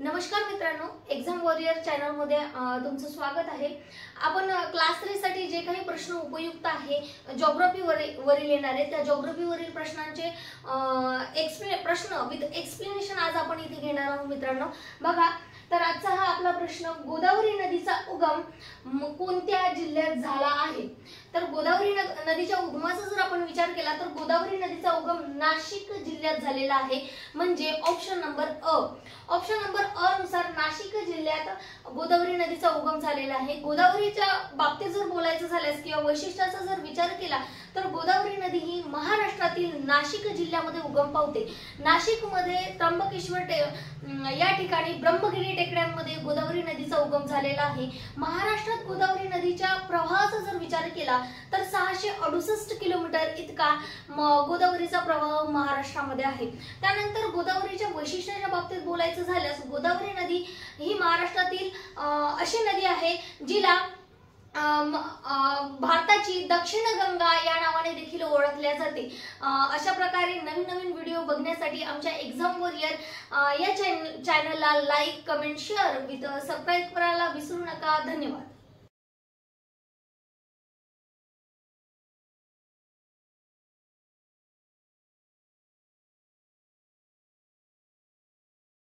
नमस्कार मित्रांनो, exam warrior channel मध्ये तुमचं स्वागत आहे। आपण क्लास 3 साठी जे काही प्रश्न उपयुक्त आहे जिओग्राफी वरील येणारे त्या जिओग्राफी वरील प्रश्नांचे प्रश्न विथ एक्सप्लेनेशन आज आपण इथे घेणार आहोत मित्रांनो। बघा, तर आजचा हा आपला प्रश्न, गोदावरी नदीचा उगम कोणत्या जिल्ह्यात झाला आहे? तर गोदावरी नदीच्या उगमाचा जर आपण विचार केला तर गोदावरी नदीचा उगम नाशिक जिल्ह्यात झालेला आहे, म्हणजे ऑप्शन नंबर अ। ऑप्शन नंबर अ नुसार नाशिक जिल्ह्यात गोदावरी नदीचा उगम झालेला आहे। गोदावरीच्या बाबतीत जर बोलायचं झाल्यास किंवा वैशिष्ट्याचा जर विचार केला तर गोदावरी नदी ही महाराष्ट्रातील नाशिक जिल्ह्यामध्ये उगम पावते। नाशिकमध्ये त्र्यंबकेश्वर या ठिकाणी ब्रह्मगिरी टेकड्यांमध्ये गोदावरी नदीचा उगम झालेला आहे। महाराष्ट्रात गोदावरी नदीच्या प्रवाहाचा जर विचार केला तर 668 किलोमीटर इतका गोदावरीचा प्रवाह महाराष्ट्रामध्ये आहे। त्यानंतर गोदावरीच्या वैशिष्ट्याच्या बाबतीत बोलायचं झाल्यास गोदावरी नदी ही महाराष्ट्रातील अशी नदी आहे जिला भारताची दक्षिण गंगा या नावाने देखील ओळखल्या जाते। अशा प्रकारे नवीन नवीन व्हिडिओ बघण्यासाठी आमच्या एक्झाम वॉरियर या चॅनलला like, comment, share with subscribe करायला विसरू नका। धन्यवाद।